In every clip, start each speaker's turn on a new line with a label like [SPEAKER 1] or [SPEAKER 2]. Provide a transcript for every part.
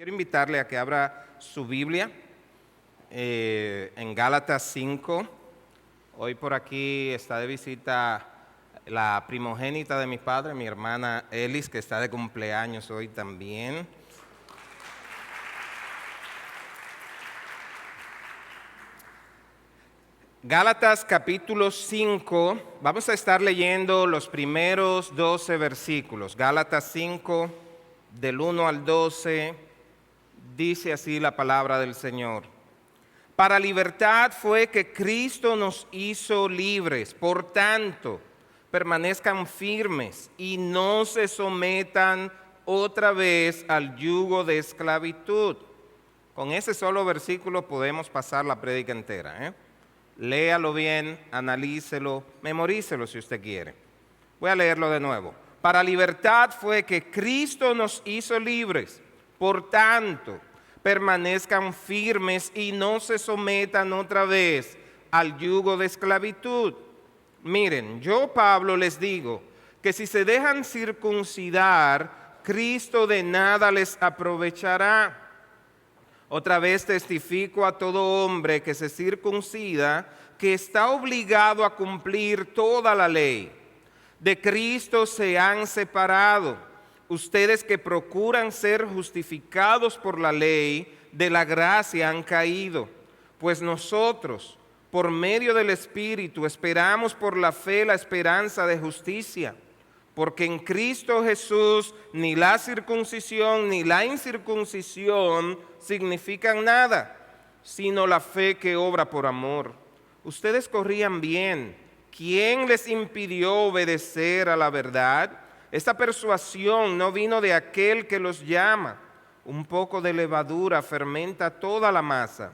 [SPEAKER 1] Quiero invitarle a que abra su Biblia en Gálatas 5. Hoy por aquí está de visita la primogénita de mi padre, mi hermana Elis, que está de cumpleaños hoy también. Gálatas capítulo 5, vamos a estar leyendo los primeros 12 versículos. Gálatas 5, del 1 al 12. Dice así la palabra del Señor. Para libertad fue que Cristo nos hizo libres. Por tanto, permanezcan firmes y no se sometan otra vez al yugo de esclavitud. Con ese solo versículo podemos pasar la prédica entera. Léalo bien, analícelo, memorícelo si usted quiere. Voy a leerlo de nuevo. Para libertad fue que Cristo nos hizo libres. Por tanto, permanezcan firmes y no se sometan otra vez al yugo de esclavitud. Miren, yo, Pablo, les digo que si se dejan circuncidar, Cristo de nada les aprovechará. Otra vez testifico a todo hombre que se circuncida que está obligado a cumplir toda la ley. De Cristo se han separado. Ustedes que procuran ser justificados por la ley, de la gracia han caído. Pues nosotros, por medio del Espíritu, esperamos por la fe la esperanza de justicia. Porque en Cristo Jesús ni la circuncisión ni la incircuncisión significan nada, sino la fe que obra por amor. Ustedes corrían bien. ¿Quién les impidió obedecer a la verdad? Esta persuasión no vino de aquel que los llama. Un poco de levadura fermenta toda la masa.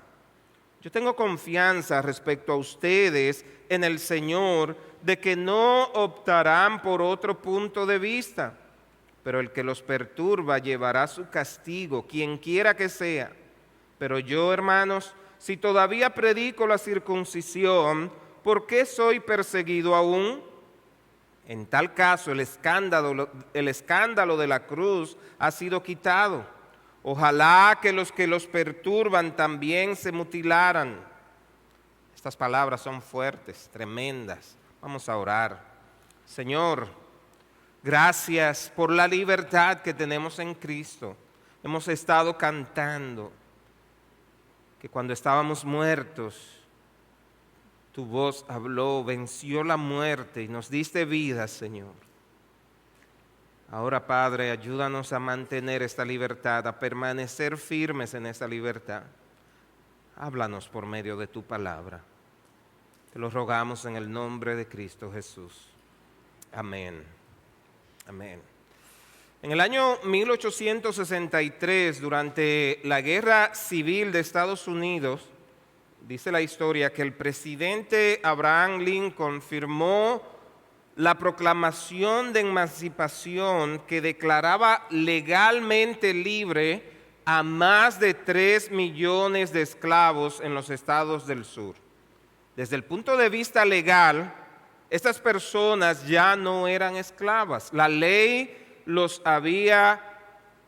[SPEAKER 1] Yo tengo confianza respecto a ustedes en el Señor de que no optarán por otro punto de vista, pero el que los perturba llevará su castigo, quien quiera que sea. Pero yo, hermanos, si todavía predico la circuncisión, ¿por qué soy perseguido aún? En tal caso, el escándalo de la cruz ha sido quitado. Ojalá que los perturban también se mutilaran. Estas palabras son fuertes, tremendas. Vamos a orar. Señor, gracias por la libertad que tenemos en Cristo. Hemos estado cantando que cuando estábamos muertos, tu voz habló, venció la muerte y nos diste vida, Señor. Ahora, Padre, ayúdanos a mantener esta libertad, a permanecer firmes en esta libertad. Háblanos por medio de tu palabra. Te lo rogamos en el nombre de Cristo Jesús. Amén. Amén. En el año 1863, durante la Guerra Civil de Estados Unidos, dice la historia que el presidente Abraham Lincoln firmó la proclamación de emancipación que declaraba legalmente libre a más de 3 millones de esclavos en los estados del sur. Desde el punto de vista legal, estas personas ya no eran esclavas. La ley los había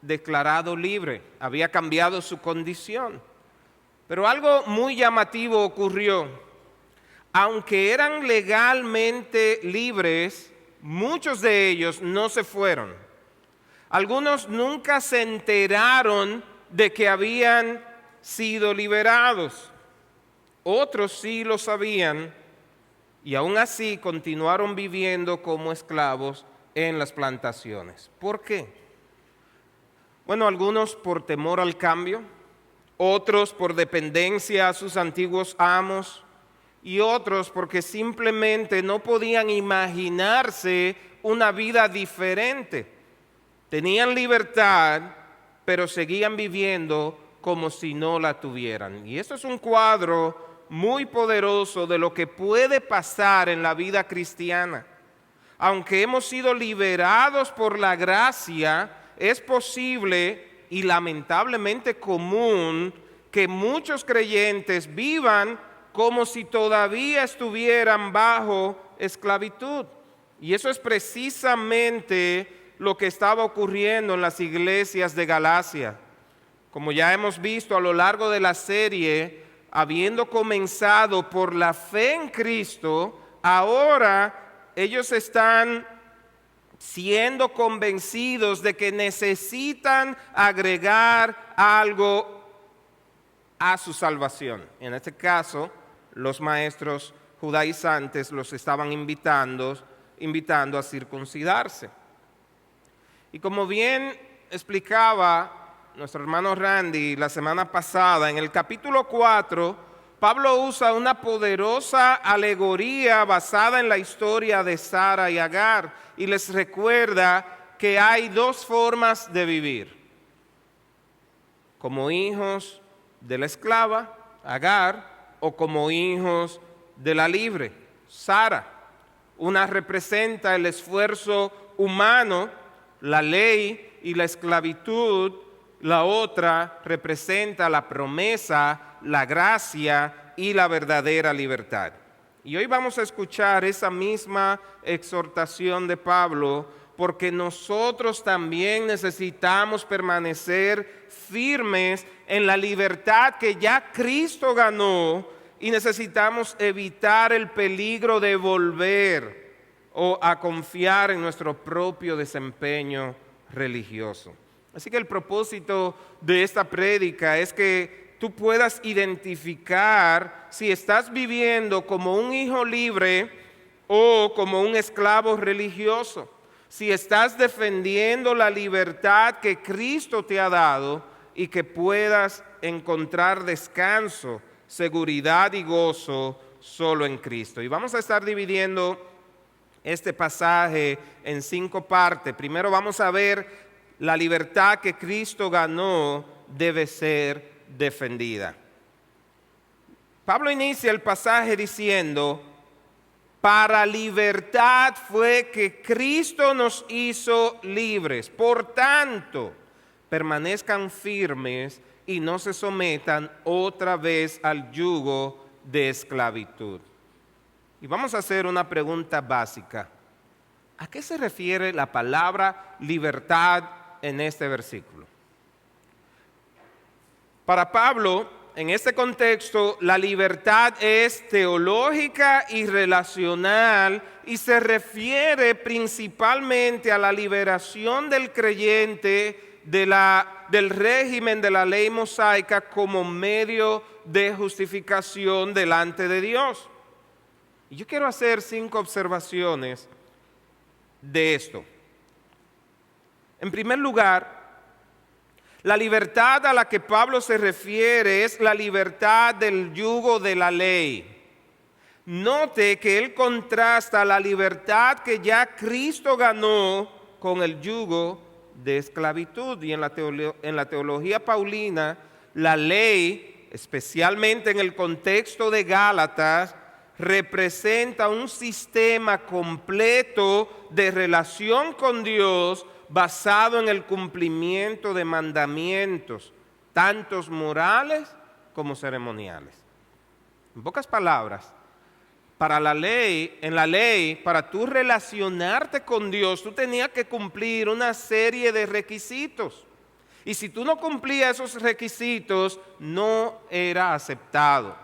[SPEAKER 1] declarado libre, había cambiado su condición. Pero algo muy llamativo ocurrió. Aunque eran legalmente libres, muchos de ellos no se fueron. Algunos nunca se enteraron de que habían sido liberados. Otros sí lo sabían y aún así continuaron viviendo como esclavos en las plantaciones. ¿Por qué? Bueno, algunos por temor al cambio, otros por dependencia a sus antiguos amos y otros porque simplemente no podían imaginarse una vida diferente. Tenían libertad, pero seguían viviendo como si no la tuvieran. Y esto es un cuadro muy poderoso de lo que puede pasar en la vida cristiana. Aunque hemos sido liberados por la gracia, es posible y lamentablemente común que muchos creyentes vivan como si todavía estuvieran bajo esclavitud. Y eso es precisamente lo que estaba ocurriendo en las iglesias de Galacia. Como ya hemos visto a lo largo de la serie, habiendo comenzado por la fe en Cristo, ahora ellos están siendo convencidos de que necesitan agregar algo a su salvación. En este caso, los maestros judaizantes los estaban invitando a circuncidarse. Y como bien explicaba nuestro hermano Randy la semana pasada, en el capítulo 4, Pablo usa una poderosa alegoría basada en la historia de Sara y Agar y les recuerda que hay dos formas de vivir: como hijos de la esclava, Agar, o como hijos de la libre, Sara. Una representa el esfuerzo humano, la ley y la esclavitud. La otra representa la promesa, la gracia y la verdadera libertad. Y hoy vamos a escuchar esa misma exhortación de Pablo, porque nosotros también necesitamos permanecer firmes en la libertad que ya Cristo ganó y necesitamos evitar el peligro de volver o a confiar en nuestro propio desempeño religioso. Así que el propósito de esta prédica es que tú puedas identificar si estás viviendo como un hijo libre o como un esclavo religioso. Si estás defendiendo la libertad que Cristo te ha dado y que puedas encontrar descanso, seguridad y gozo solo en Cristo. Y vamos a estar dividiendo este pasaje en 5 partes. Primero vamos a ver la libertad que Cristo ganó debe ser defendida. Pablo inicia el pasaje diciendo: para libertad fue que Cristo nos hizo libres. Por tanto, permanezcan firmes y no se sometan otra vez al yugo de esclavitud. Y vamos a hacer una pregunta básica. ¿A qué se refiere la palabra libertad en este versículo? Para Pablo, en este contexto, la libertad es teológica y relacional y se refiere principalmente a la liberación del creyente del régimen de la ley mosaica como medio de justificación delante de Dios. Y yo quiero hacer 5 observaciones de esto. En primer lugar, la libertad a la que Pablo se refiere es la libertad del yugo de la ley. Note que él contrasta la libertad que ya Cristo ganó con el yugo de esclavitud. Y en la teología paulina, la ley, especialmente en el contexto de Gálatas, representa un sistema completo de relación con Dios basado en el cumplimiento de mandamientos, tanto morales como ceremoniales. En pocas palabras, en la ley, para tú relacionarte con Dios, tú tenías que cumplir una serie de requisitos. Y si tú no cumplías esos requisitos, no era aceptado.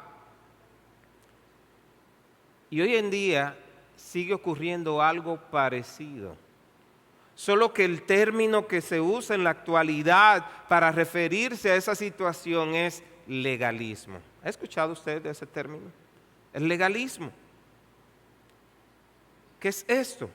[SPEAKER 1] Y hoy en día sigue ocurriendo algo parecido. Solo que el término que se usa en la actualidad para referirse a esa situación es legalismo. ¿Ha escuchado usted de ese término? El legalismo. ¿Qué es esto?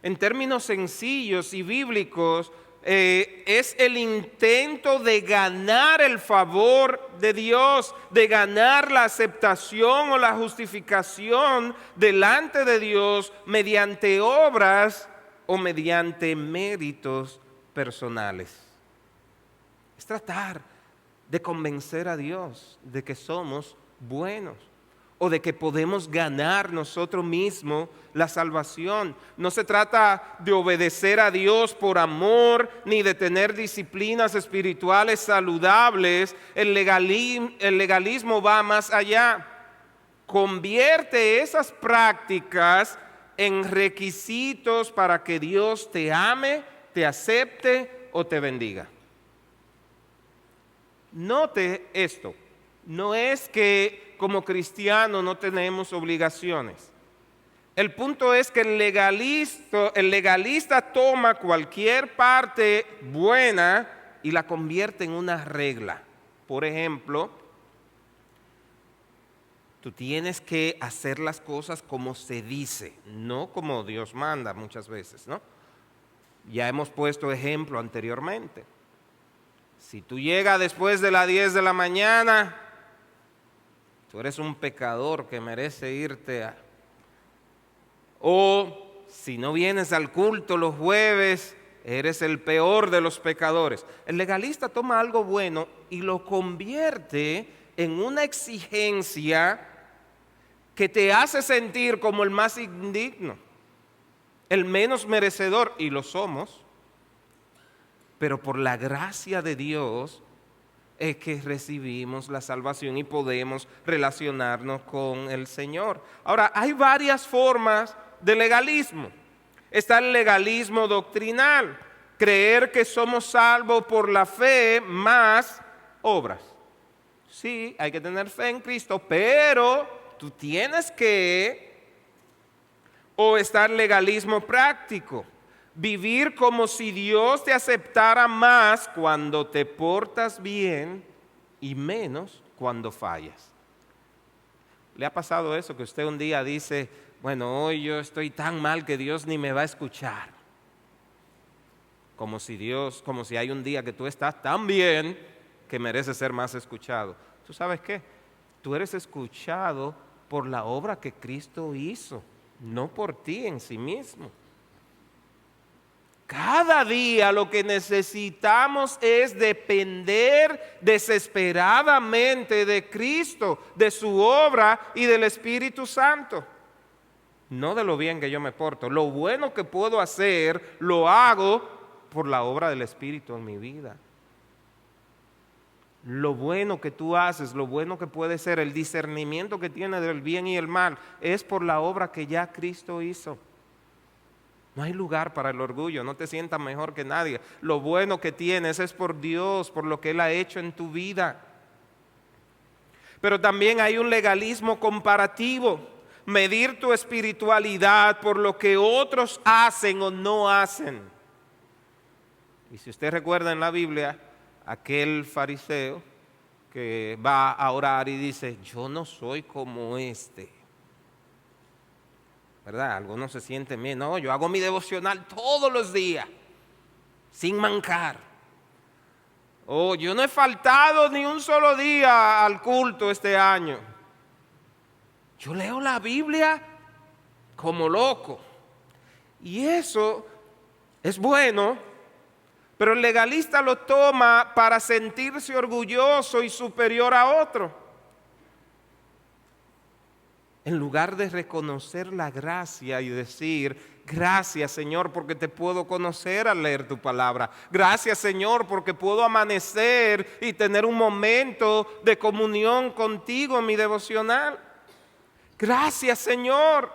[SPEAKER 1] En términos sencillos y bíblicos, es el intento de ganar el favor de Dios, de ganar la aceptación o la justificación delante de Dios mediante obras o mediante méritos personales. Es tratar de convencer a Dios de que somos buenos o de que podemos ganar nosotros mismos la salvación. No se trata de obedecer a Dios por amor ni de tener disciplinas espirituales saludables. El legalismo va más allá. Convierte esas prácticas en requisitos para que Dios te ame, te acepte o te bendiga. Note esto, no es que como cristianos no tenemos obligaciones. El punto es que el legalista toma cualquier parte buena y la convierte en una regla. Por ejemplo, tú tienes que hacer las cosas como se dice, no como Dios manda muchas veces, ¿no? Ya hemos puesto ejemplo anteriormente. Si tú llegas después de las 10 de la mañana, tú eres un pecador que merece irte a... O si no vienes al culto los jueves, eres el peor de los pecadores. El legalista toma algo bueno y lo convierte en una exigencia que te hace sentir como el más indigno, el menos merecedor, y lo somos, pero por la gracia de Dios es que recibimos la salvación y podemos relacionarnos con el Señor. Ahora, hay varias formas de legalismo. Está el legalismo doctrinal, creer que somos salvos por la fe más obras. Sí, hay que tener fe en Cristo, pero tú tienes que... O está el legalismo práctico, vivir como si Dios te aceptara más cuando te portas bien y menos cuando fallas. ¿Le ha pasado eso que usted un día dice, bueno, hoy yo estoy tan mal que Dios ni me va a escuchar? Como si hay un día que tú estás tan bien que mereces ser más escuchado. ¿Tú sabes qué? Tú eres escuchado por la obra que Cristo hizo, no por ti en sí mismo. Cada día lo que necesitamos es depender desesperadamente de Cristo, de su obra y del Espíritu Santo. No de lo bien que yo me porto. Lo bueno que puedo hacer, lo hago por la obra del Espíritu en mi vida. Lo bueno que tú haces, lo bueno que puede ser, el discernimiento que tienes del bien y el mal, es por la obra que ya Cristo hizo. No hay lugar para el orgullo, no te sientas mejor que nadie. Lo bueno que tienes es por Dios, por lo que Él ha hecho en tu vida. Pero también hay un legalismo comparativo, medir tu espiritualidad por lo que otros hacen o no hacen. Y si usted recuerda en la Biblia, aquel fariseo que va a orar y dice, yo no soy como este. ¿Verdad? Algunos se sienten bien, no, yo hago mi devocional todos los días, sin mancar. O yo no he faltado ni un solo día al culto este año. Yo leo la Biblia como loco. Y eso es bueno, pero el legalista lo toma para sentirse orgulloso y superior a otro. En lugar de reconocer la gracia y decir, gracias Señor porque te puedo conocer al leer tu palabra. Gracias Señor porque puedo amanecer y tener un momento de comunión contigo en mi devocional. Gracias Señor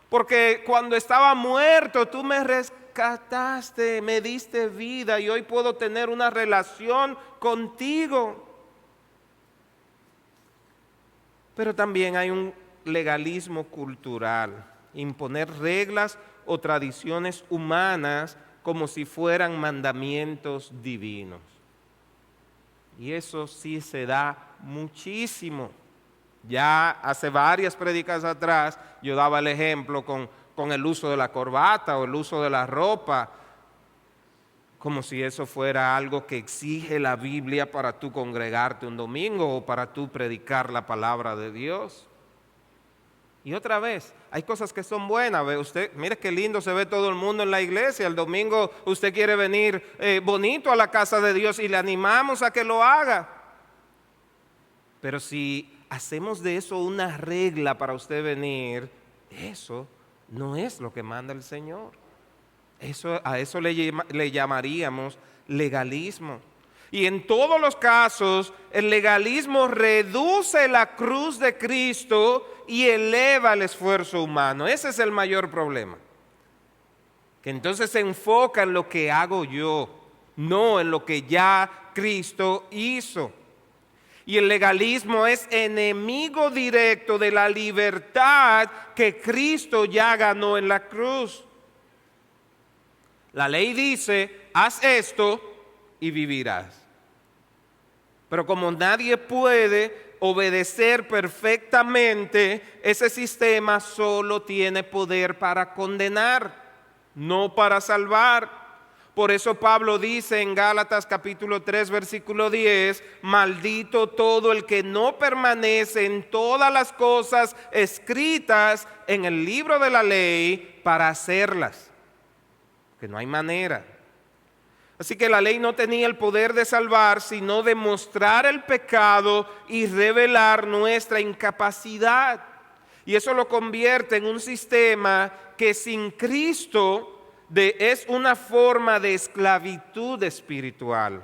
[SPEAKER 1] porque cuando estaba muerto tú me rescataste, me diste vida y hoy puedo tener una relación contigo. Pero también hay un legalismo cultural, imponer reglas o tradiciones humanas como si fueran mandamientos divinos. Y eso sí se da muchísimo. Ya hace varias prédicas atrás yo daba el ejemplo con el uso de la corbata o el uso de la ropa, como si eso fuera algo que exige la Biblia para tú congregarte un domingo o para tú predicar la palabra de Dios. Y otra vez, hay cosas que son buenas. Ve usted, mire qué lindo se ve todo el mundo en la iglesia. El domingo usted quiere venir bonito a la casa de Dios y le animamos a que lo haga. Pero si hacemos de eso una regla para usted venir, eso no es lo que manda el Señor. A eso le llamaríamos legalismo. Y en todos los casos, el legalismo reduce la cruz de Cristo y eleva el esfuerzo humano. Ese es el mayor problema. Que entonces se enfoca en lo que hago yo, no en lo que ya Cristo hizo. Y el legalismo es enemigo directo de la libertad que Cristo ya ganó en la cruz. La ley dice, haz esto y vivirás. Pero como nadie puede obedecer perfectamente, ese sistema solo tiene poder para condenar, no para salvar. Por eso Pablo dice en Gálatas capítulo 3 versículo 10, maldito todo el que no permanece en todas las cosas escritas en el libro de la ley para hacerlas, que no hay manera. Así que la ley no tenía el poder de salvar, sino de mostrar el pecado y revelar nuestra incapacidad. Y eso lo convierte en un sistema que sin Cristo es una forma de esclavitud espiritual.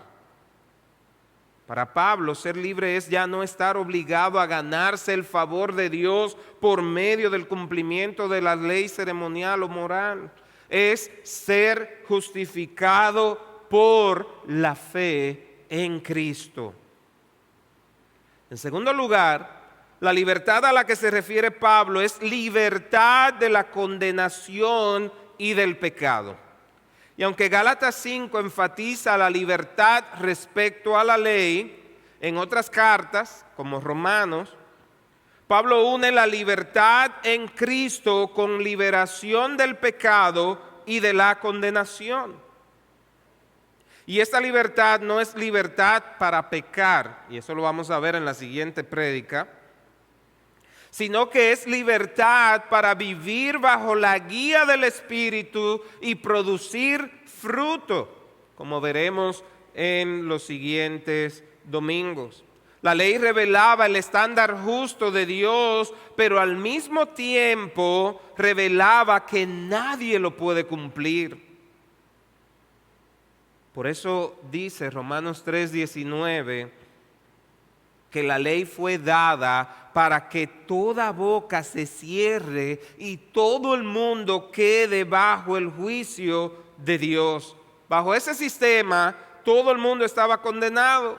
[SPEAKER 1] Para Pablo, ser libre es ya no estar obligado a ganarse el favor de Dios por medio del cumplimiento de la ley ceremonial o moral. Es ser justificado por la fe en Cristo. En segundo lugar, la libertad a la que se refiere Pablo es libertad de la condenación y del pecado. Y aunque Gálatas 5 enfatiza la libertad respecto a la ley, en otras cartas, como Romanos, Pablo une la libertad en Cristo con liberación del pecado y de la condenación. Y esta libertad no es libertad para pecar, y eso lo vamos a ver en la siguiente prédica, sino que es libertad para vivir bajo la guía del Espíritu y producir fruto, como veremos en los siguientes domingos. La ley revelaba el estándar justo de Dios, pero al mismo tiempo revelaba que nadie lo puede cumplir. Por eso dice Romanos 3:19 que la ley fue dada para que toda boca se cierre y todo el mundo quede bajo el juicio de Dios. Bajo ese sistema todo el mundo estaba condenado,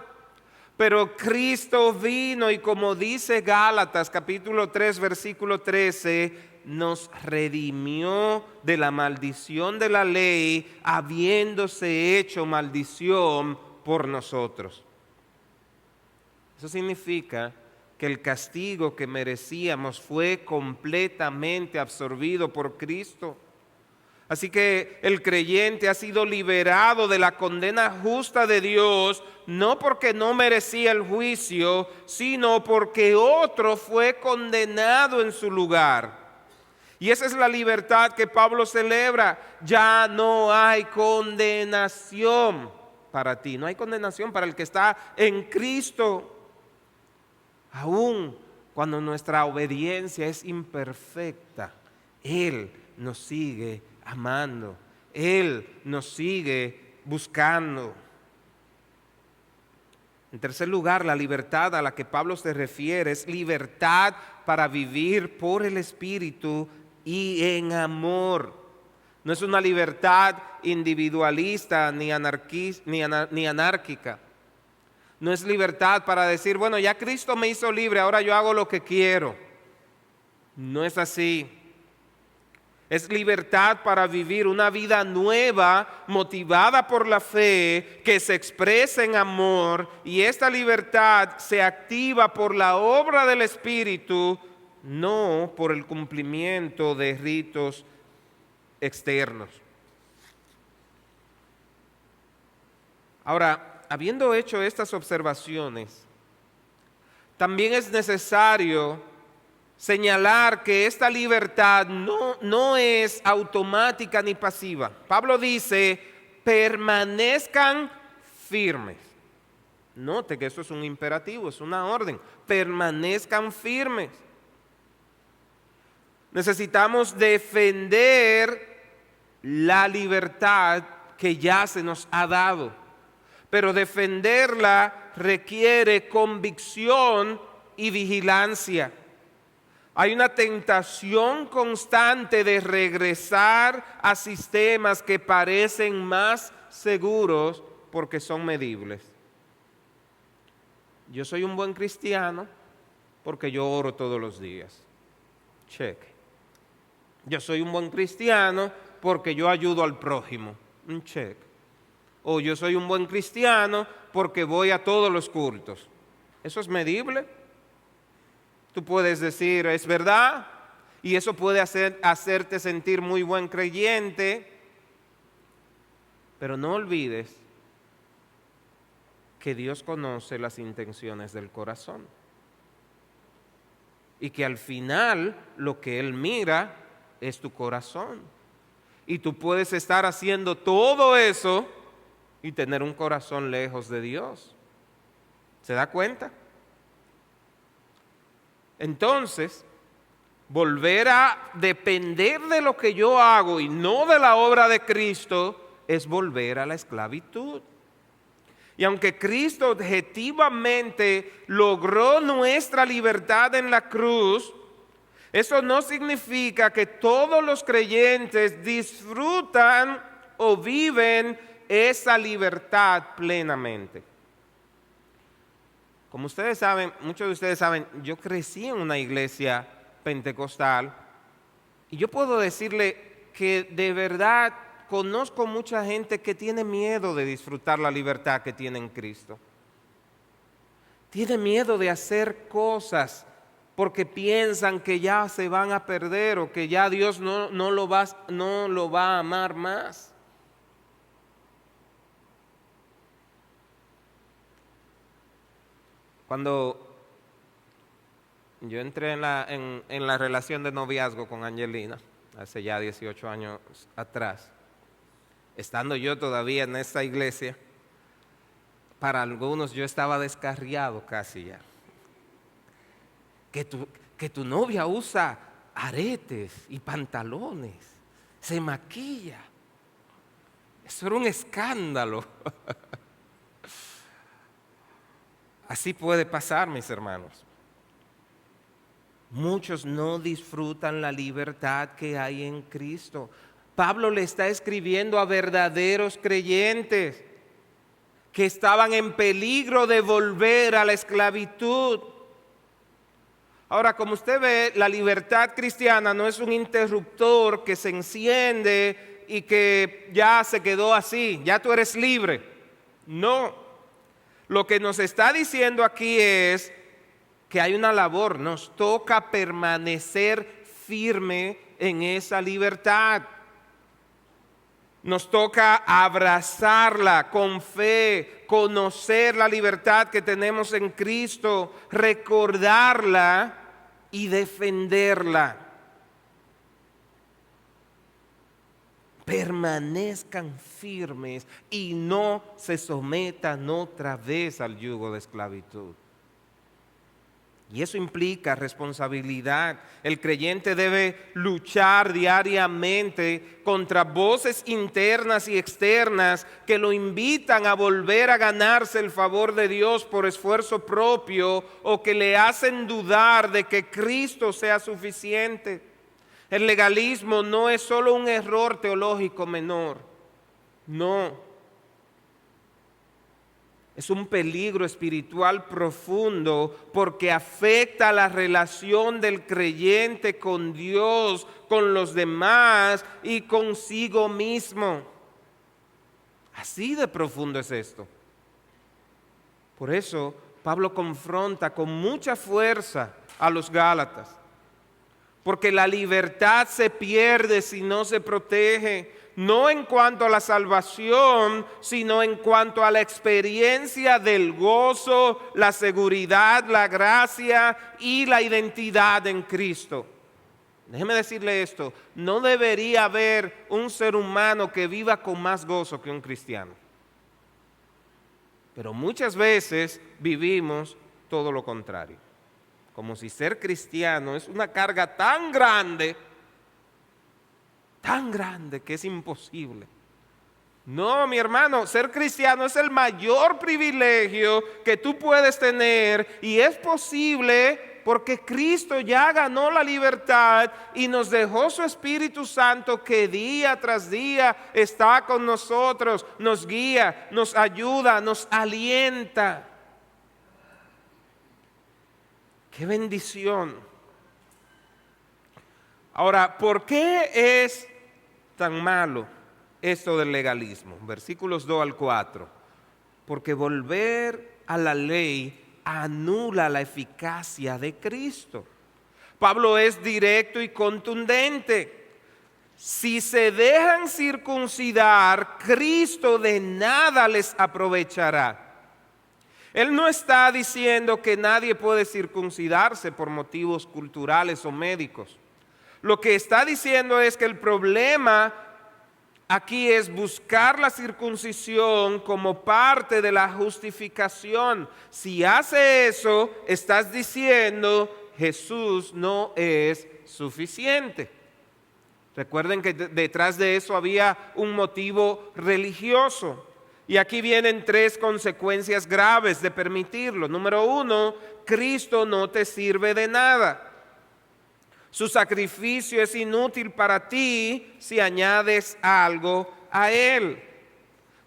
[SPEAKER 1] pero Cristo vino y, como dice Gálatas capítulo 3 versículo 13, nos redimió de la maldición de la ley, habiéndose hecho maldición por nosotros. Eso significa que el castigo que merecíamos fue completamente absorbido por Cristo. Así que el creyente ha sido liberado de la condena justa de Dios, no porque no merecía el juicio, sino porque otro fue condenado en su lugar. Y esa es la libertad que Pablo celebra. Ya no hay condenación para ti, no hay condenación para el que está en Cristo. Aún cuando nuestra obediencia es imperfecta, Él nos sigue amando, Él nos sigue buscando. En tercer lugar, la libertad a la que Pablo se refiere es libertad para vivir por el Espíritu y en amor. No es una libertad individualista ni anárquica. No es libertad para decir, bueno, ya Cristo me hizo libre, ahora yo hago lo que quiero. No es así. Es libertad para vivir una vida nueva, motivada por la fe, que se expresa en amor, y esta libertad se activa por la obra del Espíritu, no por el cumplimiento de ritos externos. Ahora, habiendo hecho estas observaciones, también es necesario señalar que esta libertad no es automática ni pasiva. Pablo dice, permanezcan firmes. Note que eso es un imperativo, es una orden. Permanezcan firmes. Necesitamos defender la libertad que ya se nos ha dado, pero defenderla requiere convicción y vigilancia. Hay una tentación constante de regresar a sistemas que parecen más seguros porque son medibles. Yo soy un buen cristiano porque yo oro todos los días. Cheque. Yo soy un buen cristiano porque yo ayudo al prójimo. Un cheque. O yo soy un buen cristiano porque voy a todos los cultos. ¿Eso es medible? Tú puedes decir, es verdad, y eso puede hacerte sentir muy buen creyente, pero no olvides que Dios conoce las intenciones del corazón y que al final lo que Él mira es tu corazón. Y tú puedes estar haciendo todo eso y tener un corazón lejos de Dios. ¿Se da cuenta? Entonces, volver a depender de lo que yo hago y no de la obra de Cristo es volver a la esclavitud. Y aunque Cristo objetivamente logró nuestra libertad en la cruz, eso no significa que todos los creyentes disfrutan o viven esa libertad plenamente. Como ustedes saben, muchos de ustedes saben, yo crecí en una iglesia pentecostal y yo puedo decirle que de verdad conozco mucha gente que tiene miedo de disfrutar la libertad que tiene en Cristo. Tiene miedo de hacer cosas porque piensan que ya se van a perder o que ya Dios no lo va a amar más. Cuando yo entré en la relación de noviazgo con Angelina, hace ya 18 años atrás, estando yo todavía en esta iglesia, para algunos yo estaba descarriado casi ya. Que tu novia usa aretes y pantalones, se maquilla. Eso era un escándalo. Así puede pasar, mis hermanos. Muchos no disfrutan la libertad que hay en Cristo. Pablo le está escribiendo a verdaderos creyentes que estaban en peligro de volver a la esclavitud. Ahora, como usted ve, la libertad cristiana no es un interruptor que se enciende y que ya se quedó así, ya tú eres libre. No. Lo que nos está diciendo aquí es que hay una labor, nos toca permanecer firme en esa libertad. Nos toca abrazarla con fe, conocer la libertad que tenemos en Cristo, recordarla y defenderla. Permanezcan firmes y no se sometan otra vez al yugo de esclavitud. Y eso implica responsabilidad. El creyente debe luchar diariamente contra voces internas y externas que lo invitan a volver a ganarse el favor de Dios por esfuerzo propio o que le hacen dudar de que Cristo sea suficiente. El legalismo no es solo un error teológico menor, no. Es un peligro espiritual profundo porque afecta la relación del creyente con Dios, con los demás y consigo mismo. Así de profundo es esto. Por eso Pablo confronta con mucha fuerza a los Gálatas. Porque la libertad se pierde si no se protege, no en cuanto a la salvación, sino en cuanto a la experiencia del gozo, la seguridad, la gracia y la identidad en Cristo. Déjeme decirle esto, no debería haber un ser humano que viva con más gozo que un cristiano. Pero muchas veces vivimos todo lo contrario. Como si ser cristiano es una carga tan grande que es imposible. No, mi hermano, ser cristiano es el mayor privilegio que tú puedes tener y es posible porque Cristo ya ganó la libertad y nos dejó su Espíritu Santo que día tras día está con nosotros, nos guía, nos ayuda, nos alienta. ¡Qué bendición! Ahora, ¿por qué es tan malo esto del legalismo? Versículos 2 al 4. Porque volver a la ley anula la eficacia de Cristo. Pablo es directo y contundente. Si se dejan circuncidar, Cristo de nada les aprovechará. Él no está diciendo que nadie puede circuncidarse por motivos culturales o médicos. Lo que está diciendo es que el problema aquí es buscar la circuncisión como parte de la justificación. Si hace eso, estás diciendo Jesús no es suficiente. Recuerden que detrás de eso había un motivo religioso. Y aquí vienen 3 consecuencias graves de permitirlo. Número 1, Cristo no te sirve de nada. Su sacrificio es inútil para ti si añades algo a Él.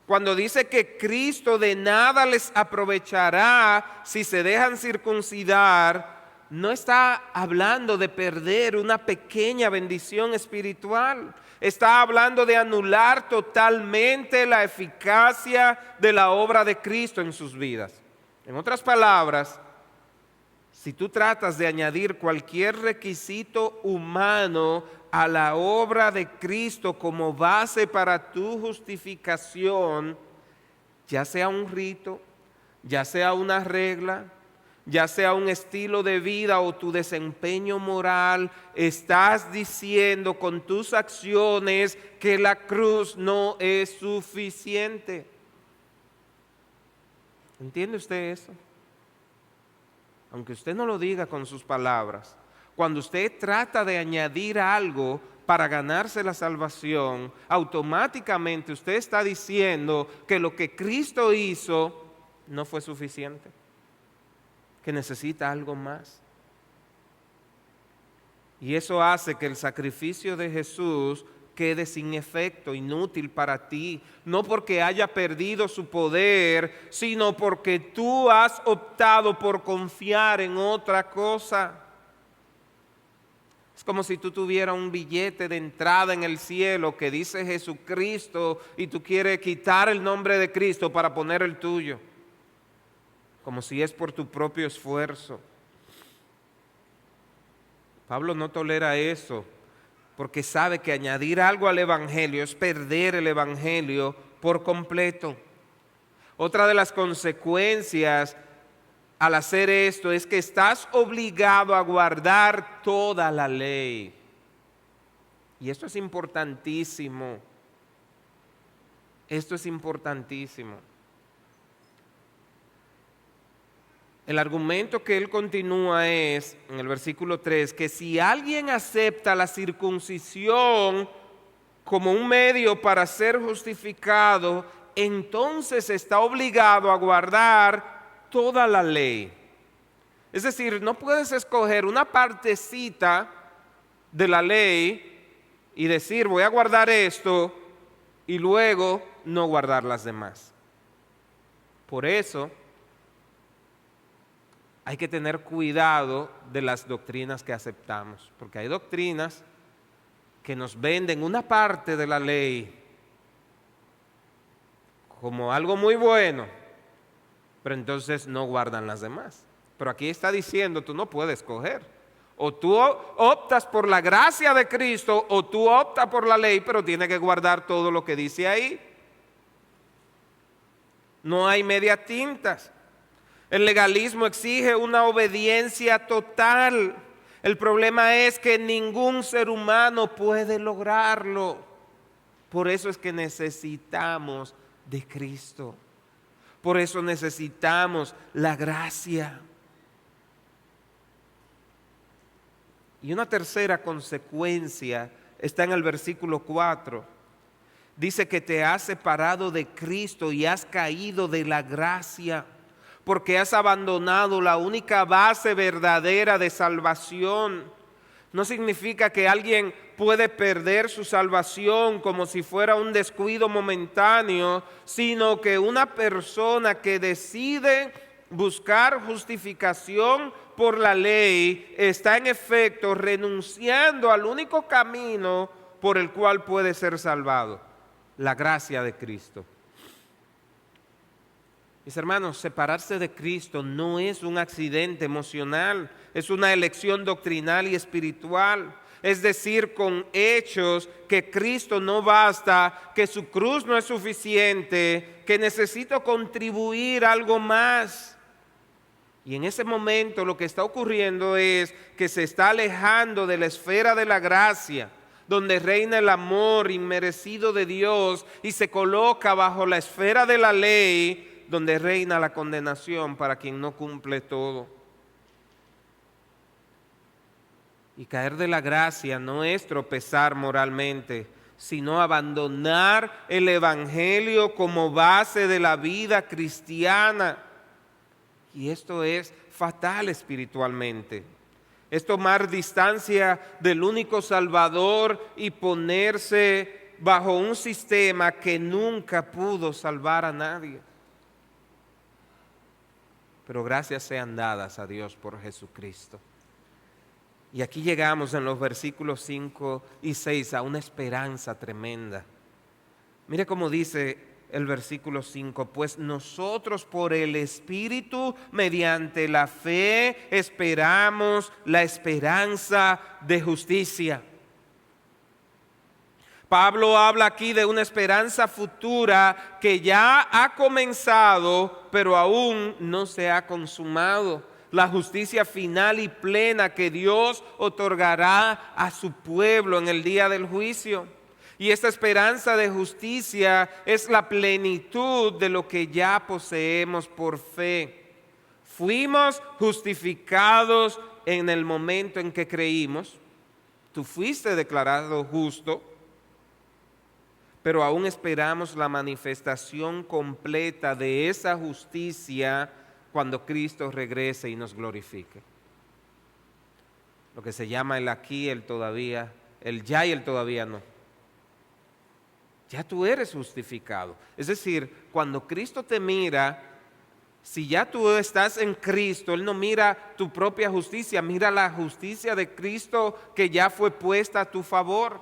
[SPEAKER 1] Cuando dice que Cristo de nada les aprovechará si se dejan circuncidar, no está hablando de perder una pequeña bendición espiritual. Está hablando de anular totalmente la eficacia de la obra de Cristo en sus vidas. En otras palabras, si tú tratas de añadir cualquier requisito humano a la obra de Cristo como base para tu justificación, ya sea un rito, ya sea una regla, ya sea un estilo de vida o tu desempeño moral, estás diciendo con tus acciones que la cruz no es suficiente. ¿Entiende usted eso? Aunque usted no lo diga con sus palabras, cuando usted trata de añadir algo para ganarse la salvación, automáticamente usted está diciendo que lo que Cristo hizo no fue suficiente, que necesita algo más. Y eso hace que el sacrificio de Jesús quede sin efecto, inútil para ti, no porque haya perdido su poder, sino porque tú has optado por confiar en otra cosa. Es como si tú tuvieras un billete de entrada en el cielo que dice Jesucristo y tú quieres quitar el nombre de Cristo para poner el tuyo, como si es por tu propio esfuerzo. Pablo no tolera eso, porque sabe que añadir algo al Evangelio es perder el Evangelio por completo. Otra de las consecuencias al hacer esto es que estás obligado a guardar toda la ley. Y esto es importantísimo. Esto es importantísimo. El argumento que él continúa es, en el versículo 3, que si alguien acepta la circuncisión como un medio para ser justificado, entonces está obligado a guardar toda la ley. Es decir, no puedes escoger una partecita de la ley y decir, voy a guardar esto, y luego no guardar las demás. Por eso hay que tener cuidado de las doctrinas que aceptamos, porque hay doctrinas que nos venden una parte de la ley como algo muy bueno, pero entonces no guardan las demás. Pero aquí está diciendo, tú no puedes escoger. O tú optas por la gracia de Cristo o tú optas por la ley, pero tienes que guardar todo lo que dice ahí. No hay media tintas. El legalismo exige una obediencia total. El problema es que ningún ser humano puede lograrlo. Por eso es que necesitamos de Cristo. Por eso necesitamos la gracia. Y una tercera consecuencia está en el versículo 4. Dice que te has separado de Cristo y has caído de la gracia, porque has abandonado la única base verdadera de salvación. No significa que alguien puede perder su salvación como si fuera un descuido momentáneo, sino que una persona que decide buscar justificación por la ley está en efecto renunciando al único camino por el cual puede ser salvado, la gracia de Cristo. Mis hermanos, separarse de Cristo no es un accidente emocional, es una elección doctrinal y espiritual. Es decir, con hechos, que Cristo no basta, que su cruz no es suficiente, que necesito contribuir algo más. Y en ese momento lo que está ocurriendo es que se está alejando de la esfera de la gracia, donde reina el amor inmerecido de Dios, y se coloca bajo la esfera de la ley, donde reina la condenación para quien no cumple todo. Y caer de la gracia no es tropezar moralmente, sino abandonar el Evangelio como base de la vida cristiana. Y esto es fatal espiritualmente. Es tomar distancia del único Salvador y ponerse bajo un sistema que nunca pudo salvar a nadie. Pero gracias sean dadas a Dios por Jesucristo. Y aquí llegamos en los versículos 5 y 6 a una esperanza tremenda. Mire cómo dice el versículo 5: pues nosotros por el Espíritu, mediante la fe, esperamos la esperanza de justicia. Pablo habla aquí de una esperanza futura que ya ha comenzado, pero aún no se ha consumado. La justicia final y plena que Dios otorgará a su pueblo en el día del juicio. Y esta esperanza de justicia es la plenitud de lo que ya poseemos por fe. Fuimos justificados en el momento en que creímos. Tú fuiste declarado justo, pero aún esperamos la manifestación completa de esa justicia cuando Cristo regrese y nos glorifique. Lo que se llama el aquí, el todavía, el ya y el todavía no. Ya tú eres justificado. Es decir, cuando Cristo te mira, si ya tú estás en Cristo, Él no mira tu propia justicia, mira la justicia de Cristo que ya fue puesta a tu favor.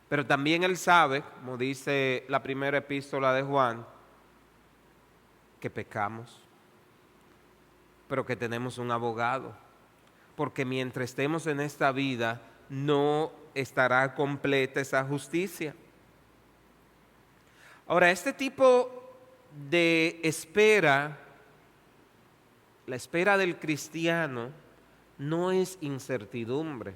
[SPEAKER 1] Pero también Él sabe, como dice la primera epístola de Juan, que pecamos, pero que tenemos un abogado, porque mientras estemos en esta vida no estará completa esa justicia. Ahora, este tipo de espera, la espera del cristiano, no es incertidumbre,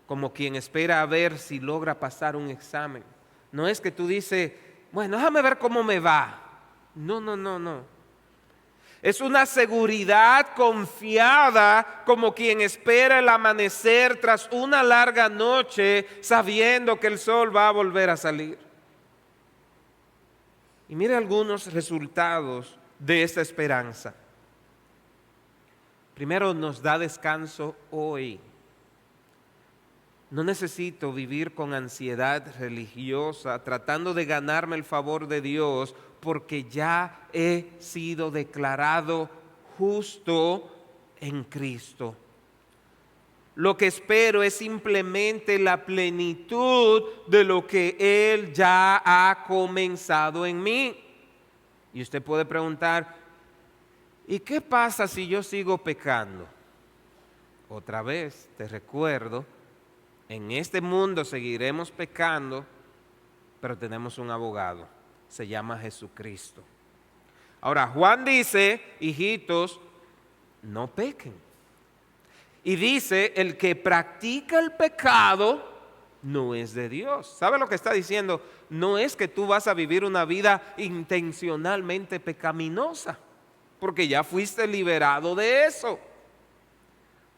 [SPEAKER 1] como quien espera a ver si logra pasar un examen. No es que tú dices, bueno, déjame ver cómo me va. No. Es una seguridad confiada, como quien espera el amanecer tras una larga noche, sabiendo que el sol va a volver a salir. Y mire algunos resultados de esta esperanza. Primero, nos da descanso hoy. No necesito vivir con ansiedad religiosa, tratando de ganarme el favor de Dios, porque ya he sido declarado justo en Cristo. Lo que espero es simplemente la plenitud de lo que Él ya ha comenzado en mí. Y usted puede preguntar, ¿y qué pasa si yo sigo pecando? Otra vez, te recuerdo, en este mundo seguiremos pecando, pero tenemos un abogado. Se llama Jesucristo. Ahora, Juan dice, hijitos, no pequen. Y dice, el que practica el pecado no es de Dios. ¿Sabe lo que está diciendo? No es que tú vas a vivir una vida intencionalmente pecaminosa, porque ya fuiste liberado de eso.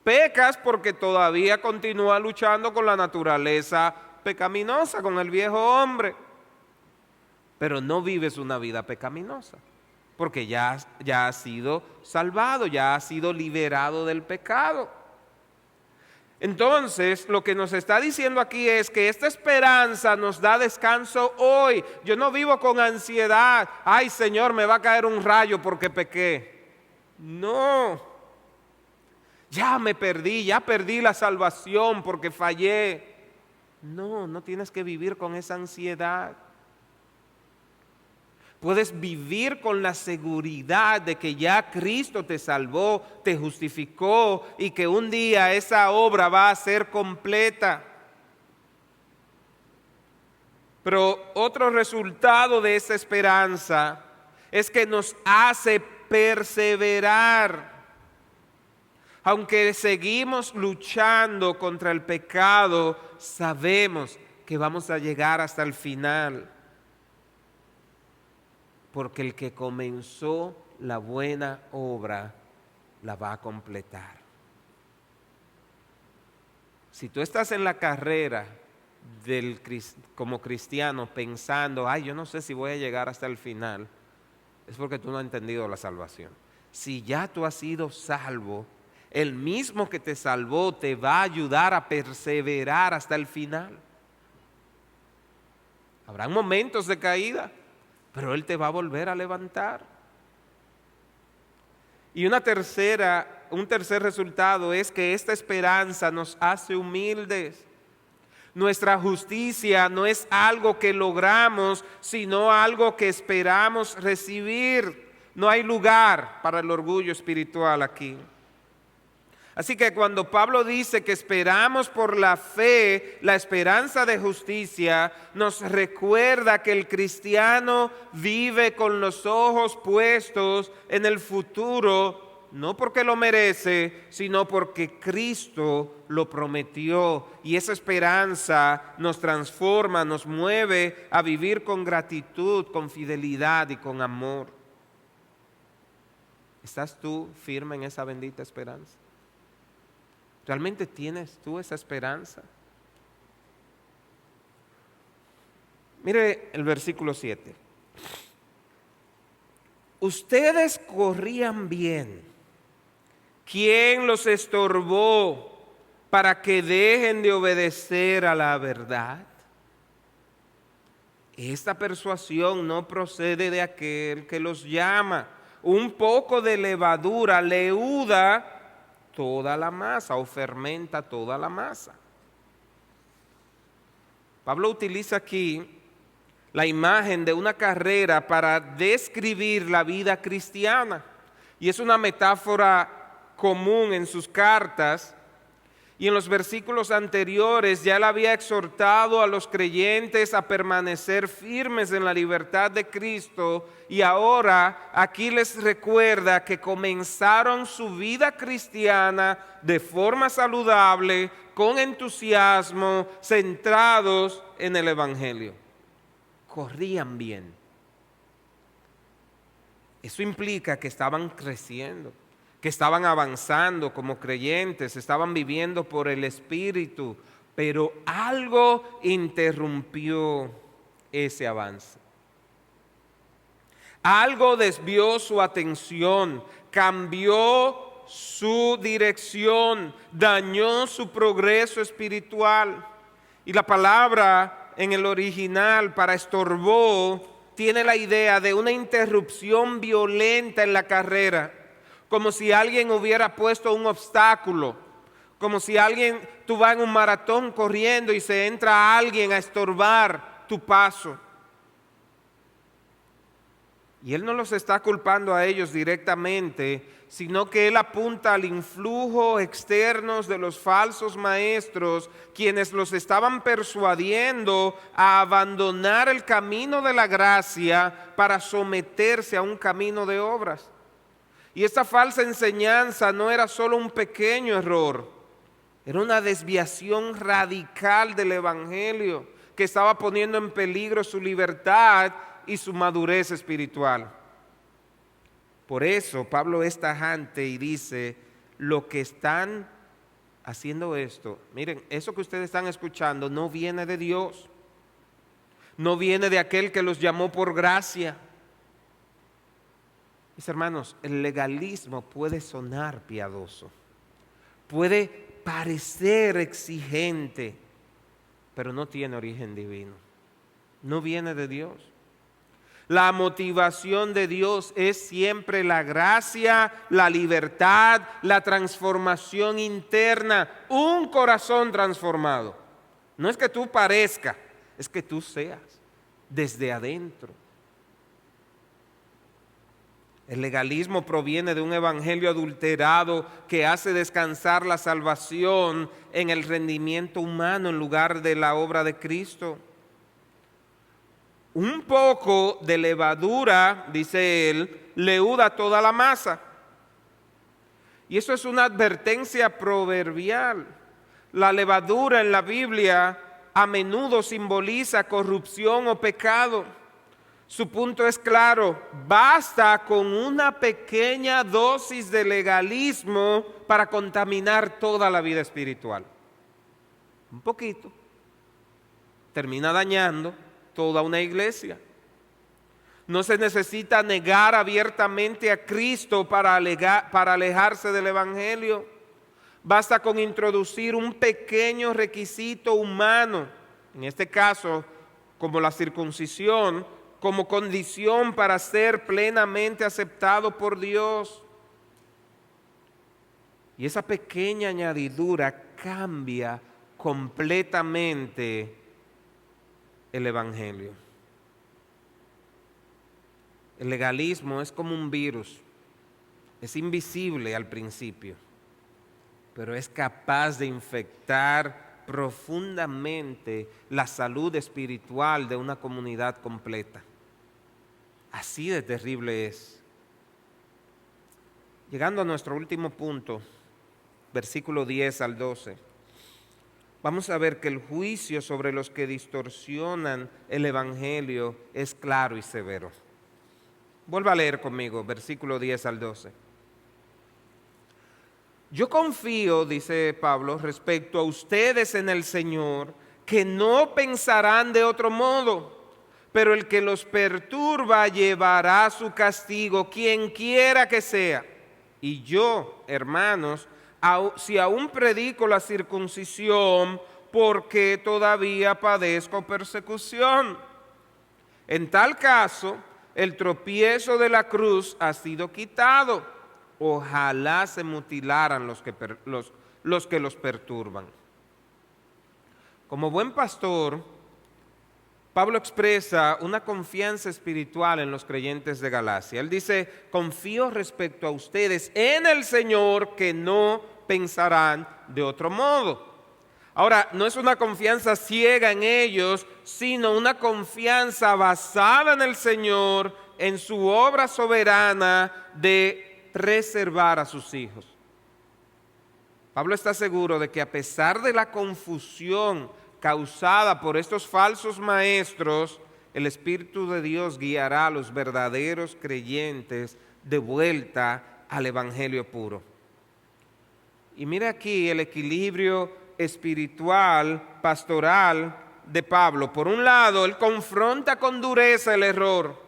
[SPEAKER 1] Pecas porque todavía continúas luchando con la naturaleza pecaminosa, con el viejo hombre. Pero no vives una vida pecaminosa, porque ya has sido salvado, ya has sido liberado del pecado. Entonces, lo que nos está diciendo aquí es que esta esperanza nos da descanso hoy. Yo no vivo con ansiedad. Ay, Señor, me va a caer un rayo porque pequé. No. Ya me perdí, ya perdí la salvación porque fallé. No, no tienes que vivir con esa ansiedad. Puedes vivir con la seguridad de que ya Cristo te salvó, te justificó y que un día esa obra va a ser completa. Pero otro resultado de esa esperanza es que nos hace perseverar. Aunque seguimos luchando contra el pecado, sabemos que vamos a llegar hasta el final. Porque el que comenzó la buena obra la va a completar. Si tú estás en la carrera como cristiano pensando, ay, yo no sé si voy a llegar hasta el final, es porque tú no has entendido la salvación. Si ya tú has sido salvo, el mismo que te salvó te va a ayudar a perseverar hasta el final. Habrán momentos de caída, pero Él te va a volver a levantar. Y un tercer resultado es que esta esperanza nos hace humildes. Nuestra justicia no es algo que logramos, sino algo que esperamos recibir. No hay lugar para el orgullo espiritual aquí. Así que cuando Pablo dice que esperamos por la fe la esperanza de justicia, nos recuerda que el cristiano vive con los ojos puestos en el futuro, no porque lo merece, sino porque Cristo lo prometió. Y esa esperanza nos transforma, nos mueve a vivir con gratitud, con fidelidad y con amor. ¿Estás tú firme en esa bendita esperanza? ¿Realmente tienes tú esa esperanza? Mire el versículo 7. Ustedes corrían bien. ¿Quién los estorbó para que dejen de obedecer a la verdad? Esta persuasión no procede de aquel que los llama. Un poco de levadura leuda toda la masa o fermenta toda la masa. Pablo utiliza aquí la imagen de una carrera para describir la vida cristiana. Y es una metáfora común en sus cartas. Y en los versículos anteriores ya él había exhortado a los creyentes a permanecer firmes en la libertad de Cristo. Y ahora aquí les recuerda que comenzaron su vida cristiana de forma saludable, con entusiasmo, centrados en el Evangelio. Corrían bien. Eso implica que estaban creciendo, que estaban avanzando como creyentes, estaban viviendo por el Espíritu, pero algo interrumpió ese avance. Algo desvió su atención, cambió su dirección, dañó su progreso espiritual. Y la palabra en el original para estorbó tiene la idea de una interrupción violenta en la carrera, como si alguien hubiera puesto un obstáculo, como si tú vas en un maratón corriendo y se entra alguien a estorbar tu paso. Y él no los está culpando a ellos directamente, sino que él apunta al influjo externo de los falsos maestros, quienes los estaban persuadiendo a abandonar el camino de la gracia para someterse a un camino de obras. Y esta falsa enseñanza no era solo un pequeño error, era una desviación radical del Evangelio que estaba poniendo en peligro su libertad y su madurez espiritual. Por eso Pablo es tajante y dice, lo que están haciendo esto, miren, eso que ustedes están escuchando no viene de Dios, no viene de aquel que los llamó por gracia. Mis hermanos, el legalismo puede sonar piadoso, puede parecer exigente, pero no tiene origen divino. No viene de Dios. La motivación de Dios es siempre la gracia, la libertad, la transformación interna, un corazón transformado. No es que tú parezcas, es que tú seas desde adentro. El legalismo proviene de un evangelio adulterado que hace descansar la salvación en el rendimiento humano en lugar de la obra de Cristo. Un poco de levadura, dice él, leuda toda la masa. Y eso es una advertencia proverbial. La levadura en la Biblia a menudo simboliza corrupción o pecado. Su punto es claro: basta con una pequeña dosis de legalismo para contaminar toda la vida espiritual. Un poquito termina dañando toda una iglesia. No se necesita negar abiertamente a Cristo para alejarse del Evangelio. Basta con introducir un pequeño requisito humano, en este caso como la circuncisión, como condición para ser plenamente aceptado por Dios. Y esa pequeña añadidura cambia completamente el Evangelio. El legalismo es como un virus. Es invisible al principio, pero es capaz de infectar profundamente la salud espiritual de una comunidad completa. Así de terrible es. Llegando a nuestro último punto, versículo 10 al 12, vamos a ver que el juicio sobre los que distorsionan el Evangelio es claro y severo. Vuelva a leer conmigo, versículo 10 al 12. Yo confío, dice Pablo, respecto a ustedes en el Señor, que no pensarán de otro modo, pero el que los perturba llevará su castigo, quien quiera que sea. Y yo, hermanos, si aún predico la circuncisión, ¿por qué todavía padezco persecución? En tal caso, el tropiezo de la cruz ha sido quitado. Ojalá se mutilaran los que los perturban. Como buen pastor, Pablo expresa una confianza espiritual en los creyentes de Galacia. Él dice: confío respecto a ustedes en el Señor, que no pensarán de otro modo. Ahora, no es una confianza ciega en ellos, sino una confianza basada en el Señor, en su obra soberana de preservar a sus hijos. Pablo está seguro de que a pesar de la confusión causada por estos falsos maestros, el Espíritu de Dios guiará a los verdaderos creyentes de vuelta al Evangelio puro. Y mire aquí el equilibrio espiritual, pastoral de Pablo. Por un lado, él confronta con dureza el error,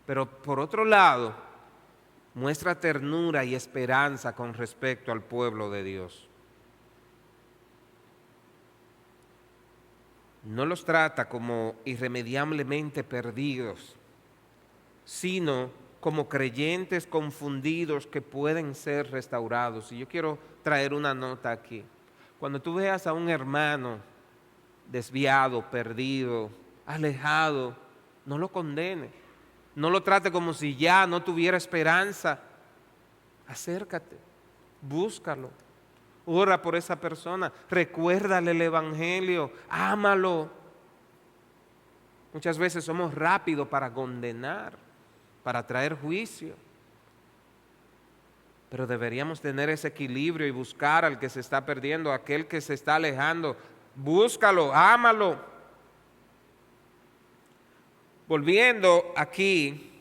[SPEAKER 1] pero por otro lado, muestra ternura y esperanza con respecto al pueblo de Dios. No los trata como irremediablemente perdidos, sino como creyentes confundidos que pueden ser restaurados. Y yo quiero traer una nota aquí. Cuando tú veas a un hermano desviado, perdido, alejado, no lo condenes. No lo trate como si ya no tuviera esperanza. Acércate, búscalo. Ora por esa persona, recuérdale el Evangelio, ámalo. Muchas veces somos rápidos para condenar, para traer juicio. Pero deberíamos tener ese equilibrio y buscar al que se está perdiendo, a aquel que se está alejando. Búscalo, ámalo. Volviendo aquí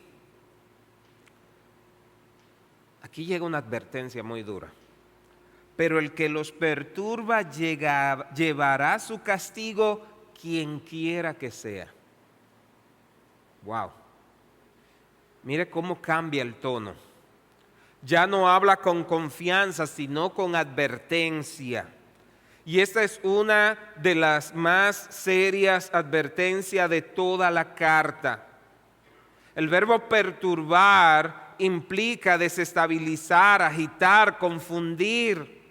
[SPEAKER 1] llega una advertencia muy dura. Pero el que los perturba llevará su castigo, quien quiera que sea. Wow. Mire cómo cambia el tono. Ya no habla con confianza, sino con advertencia. Y esta es una de las más serias advertencias de toda la carta. El verbo perturbar implica desestabilizar, agitar, confundir,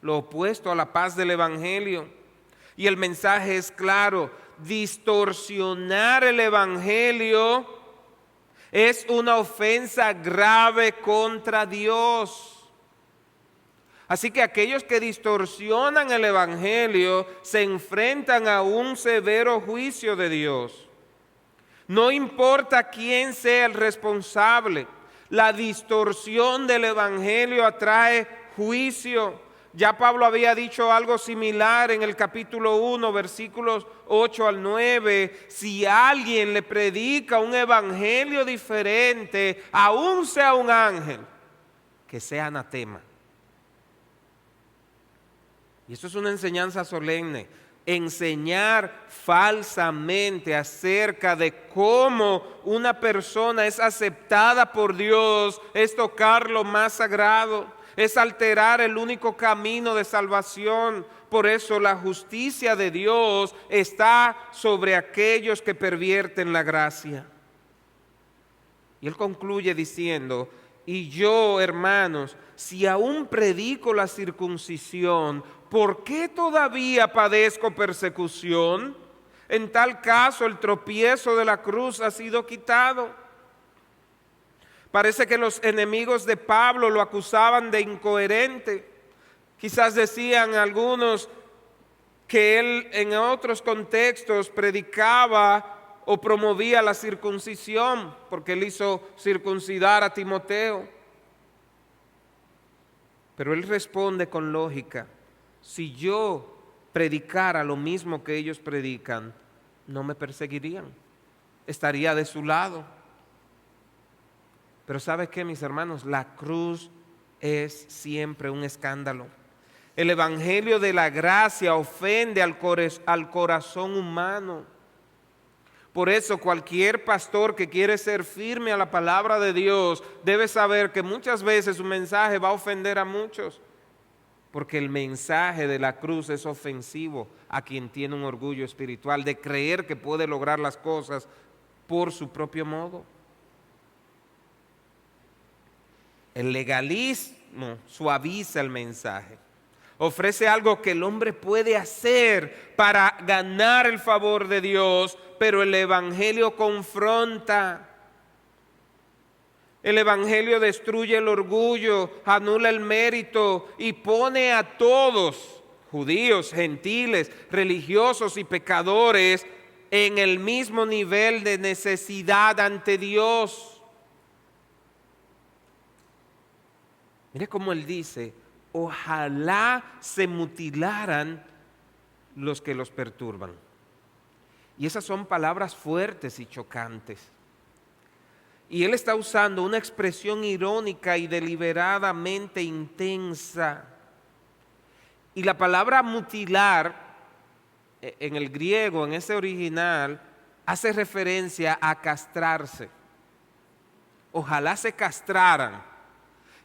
[SPEAKER 1] lo opuesto a la paz del Evangelio. Y el mensaje es claro: distorsionar el Evangelio es una ofensa grave contra Dios. Así que aquellos que distorsionan el Evangelio se enfrentan a un severo juicio de Dios. No importa quién sea el responsable, la distorsión del Evangelio atrae juicio. Ya Pablo había dicho algo similar en el capítulo 1, versículos 8 al 9. Si alguien le predica un evangelio diferente, aun sea un ángel, que sea anatema. Y esto es una enseñanza solemne. Enseñar falsamente acerca de cómo una persona es aceptada por Dios es tocar lo más sagrado, es alterar el único camino de salvación. Por eso la justicia de Dios está sobre aquellos que pervierten la gracia. Y él concluye diciendo: y yo, hermanos, si aún predico la circuncisión, ¿por qué todavía padezco persecución? En tal caso, el tropiezo de la cruz ha sido quitado. Parece que los enemigos de Pablo lo acusaban de incoherente. Quizás decían algunos que él en otros contextos predicaba o promovía la circuncisión, porque él hizo circuncidar a Timoteo. Pero él responde con lógica: si yo predicara lo mismo que ellos predican, no me perseguirían, estaría de su lado. Pero ¿sabe qué, mis hermanos? La cruz es siempre un escándalo. El evangelio de la gracia ofende al corazón humano. Por eso cualquier pastor que quiere ser firme a la palabra de Dios debe saber que muchas veces su mensaje va a ofender a muchos, porque el mensaje de la cruz es ofensivo a quien tiene un orgullo espiritual de creer que puede lograr las cosas por su propio modo. El legalismo suaviza el mensaje. Ofrece algo que el hombre puede hacer para ganar el favor de Dios, pero el evangelio confronta. El evangelio destruye el orgullo, anula el mérito y pone a todos, judíos, gentiles, religiosos y pecadores, en el mismo nivel de necesidad ante Dios. Mire cómo él dice: ojalá se mutilaran los que los perturban. Y esas son palabras fuertes y chocantes. Y él está usando una expresión irónica y deliberadamente intensa. Y la palabra mutilar, en el griego, en ese original, hace referencia a castrarse. Ojalá se castraran.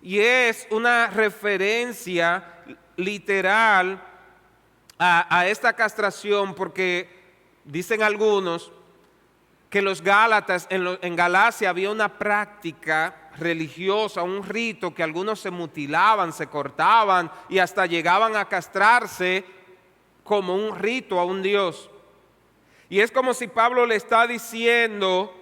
[SPEAKER 1] Y es una referencia literal a esta castración, porque dicen algunos que los Gálatas, en Galacia había una práctica religiosa, un rito que algunos se mutilaban, se cortaban y hasta llegaban a castrarse como un rito a un dios. Y es como si Pablo le está diciendo: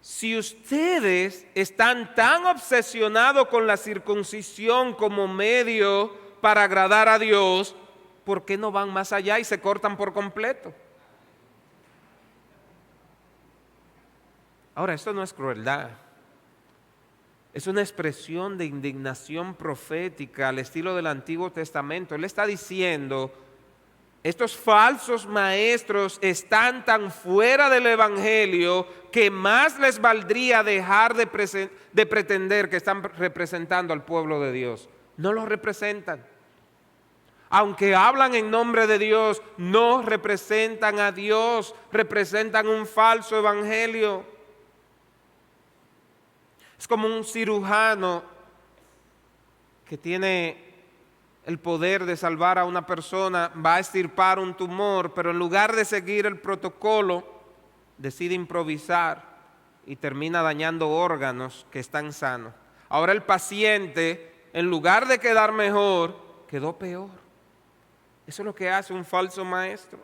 [SPEAKER 1] si ustedes están tan obsesionados con la circuncisión como medio para agradar a Dios, ¿por qué no van más allá y se cortan por completo? Ahora, esto no es crueldad. Es una expresión de indignación profética al estilo del Antiguo Testamento. Él está diciendo: estos falsos maestros están tan fuera del evangelio que más les valdría dejar de pretender que están representando al pueblo de Dios. No lo representan. Aunque hablan en nombre de Dios, no representan a Dios, representan un falso evangelio. Es como un cirujano que tiene el poder de salvar a una persona, va a extirpar un tumor, pero en lugar de seguir el protocolo, decide improvisar y termina dañando órganos que están sanos. Ahora el paciente, en lugar de quedar mejor, quedó peor. Eso es lo que hace un falso maestro.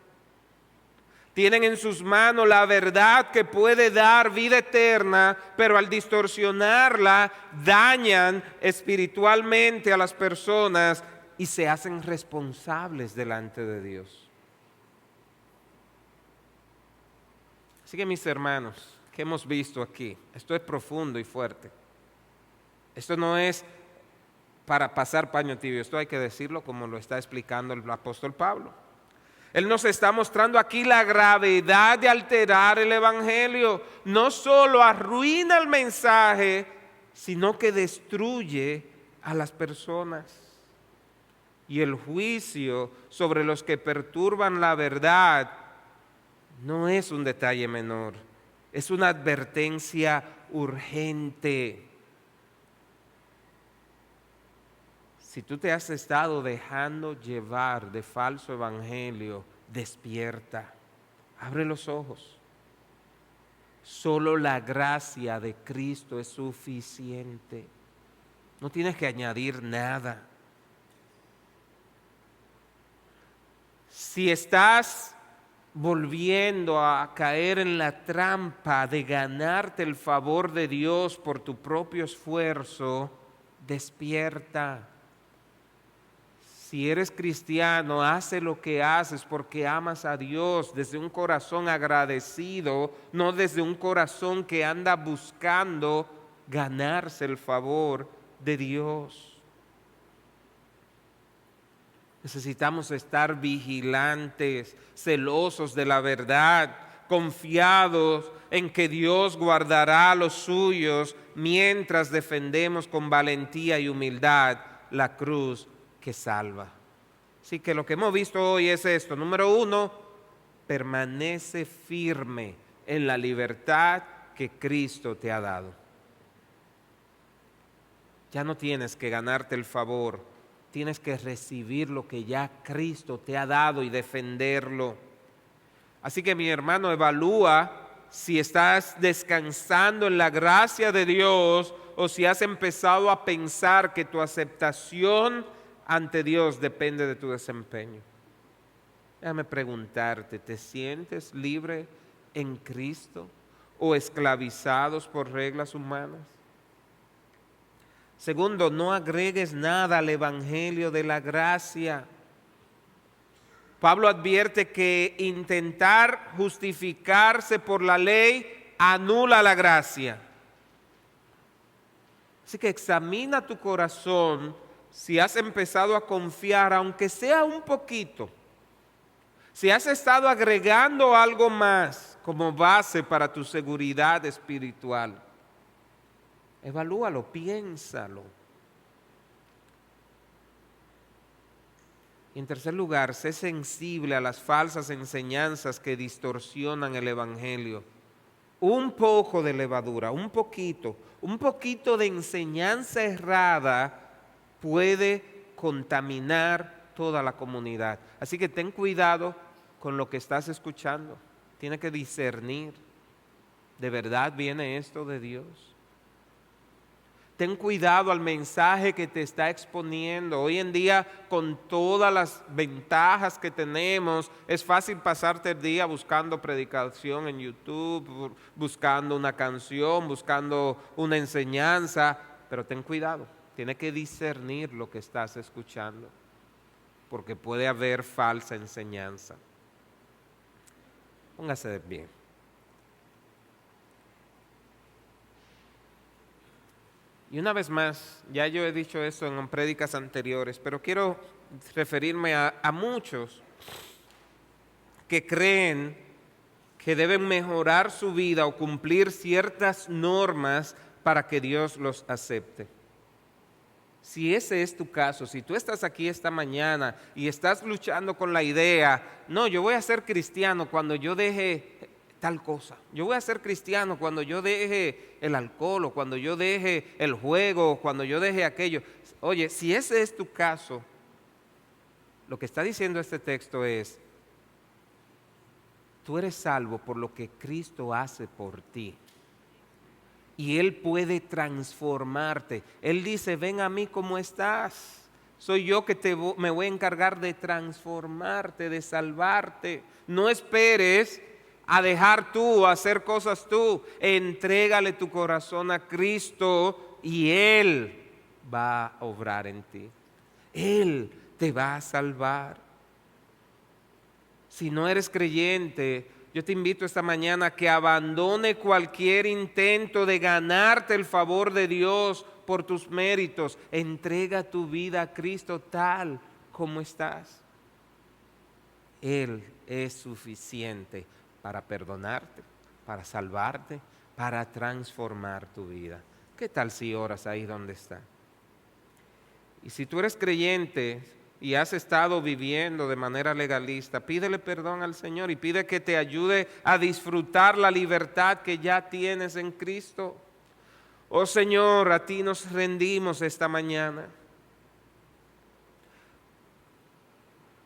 [SPEAKER 1] Tienen en sus manos la verdad que puede dar vida eterna, pero al distorsionarla dañan espiritualmente a las personas y se hacen responsables delante de Dios. Así que mis hermanos, ¿qué hemos visto aquí? Esto es profundo y fuerte. Esto no es para pasar paño tibio, esto hay que decirlo como lo está explicando el apóstol Pablo. Él nos está mostrando aquí la gravedad de alterar el evangelio. No solo arruina el mensaje, sino que destruye a las personas. Y el juicio sobre los que perturban la verdad no es un detalle menor, es una advertencia urgente. Si tú te has estado dejando llevar de falso evangelio, despierta, abre los ojos. Solo la gracia de Cristo es suficiente. No tienes que añadir nada. Si estás volviendo a caer en la trampa de ganarte el favor de Dios por tu propio esfuerzo, despierta. Si eres cristiano, hace lo que haces porque amas a Dios desde un corazón agradecido, no desde un corazón que anda buscando ganarse el favor de Dios. Necesitamos estar vigilantes, celosos de la verdad, confiados en que Dios guardará a los suyos mientras defendemos con valentía y humildad la cruz que salva. Así que lo que hemos visto hoy es esto. Número 1, permanece firme en la libertad que Cristo te ha dado. Ya no tienes que ganarte el favor, tienes que recibir lo que ya Cristo te ha dado y defenderlo. Así que mi hermano, evalúa si estás descansando en la gracia de Dios o si has empezado a pensar que tu aceptación ante Dios depende de tu desempeño. Déjame preguntarte, ¿te sientes libre en Cristo o esclavizados por reglas humanas? Segundo, no agregues nada al evangelio de la gracia. Pablo advierte que intentar justificarse por la ley anula la gracia. Así que examina tu corazón si has empezado a confiar, aunque sea un poquito, si has estado agregando algo más como base para tu seguridad espiritual. Evalúalo, piénsalo. Y en tercer lugar, sé sensible a las falsas enseñanzas que distorsionan el evangelio. Un poco de levadura, un poquito de enseñanza errada puede contaminar toda la comunidad. Así que ten cuidado con lo que estás escuchando. Tienes que discernir. ¿De verdad viene esto de Dios? Ten cuidado al mensaje que te está exponiendo. Hoy en día, con todas las ventajas que tenemos, es fácil pasarte el día buscando predicación en YouTube, buscando una canción, buscando una enseñanza, pero ten cuidado. Tienes que discernir lo que estás escuchando, porque puede haber falsa enseñanza. Póngase de pie. Y una vez más, ya yo he dicho eso en prédicas anteriores, pero quiero referirme a muchos que creen que deben mejorar su vida o cumplir ciertas normas para que Dios los acepte. Si ese es tu caso, si tú estás aquí esta mañana y estás luchando con la idea, no, yo voy a ser cristiano cuando yo deje tal cosa. Yo voy a ser cristiano cuando yo deje el alcohol, o cuando yo deje el juego, o cuando yo deje aquello. Oye, si ese es tu caso, lo que está diciendo este texto es, tú eres salvo por lo que Cristo hace por ti. Y Él puede transformarte. Él dice, ven a mí como estás. Soy yo que me voy a encargar de transformarte, de salvarte. No esperes a dejar tú, a hacer cosas tú. Entrégale tu corazón a Cristo y Él va a obrar en ti. Él te va a salvar. Si no eres creyente, yo te invito esta mañana a que abandone cualquier intento de ganarte el favor de Dios por tus méritos. Entrega tu vida a Cristo tal como estás. Él es suficiente para perdonarte, para salvarte, para transformar tu vida. ¿Qué tal si oras ahí donde está? Y si tú eres creyente y has estado viviendo de manera legalista, pídele perdón al Señor y pide que te ayude a disfrutar la libertad que ya tienes en Cristo. Oh Señor, a ti nos rendimos esta mañana.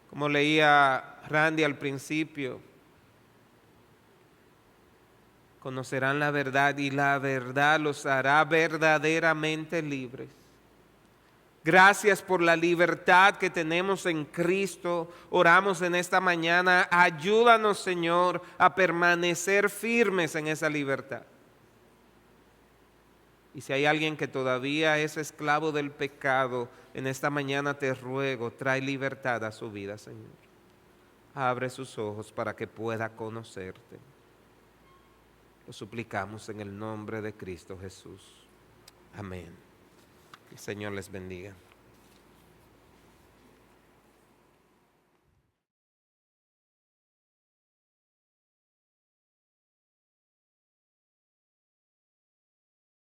[SPEAKER 1] Como leía Randy al principio, conocerán la verdad y la verdad los hará verdaderamente libres. Gracias por la libertad que tenemos en Cristo. Oramos en esta mañana. Ayúdanos, Señor, a permanecer firmes en esa libertad. Y si hay alguien que todavía es esclavo del pecado, en esta mañana te ruego, trae libertad a su vida, Señor. Abre sus ojos para que pueda conocerte. Lo suplicamos en el nombre de Cristo Jesús. Amén. El Señor les bendiga.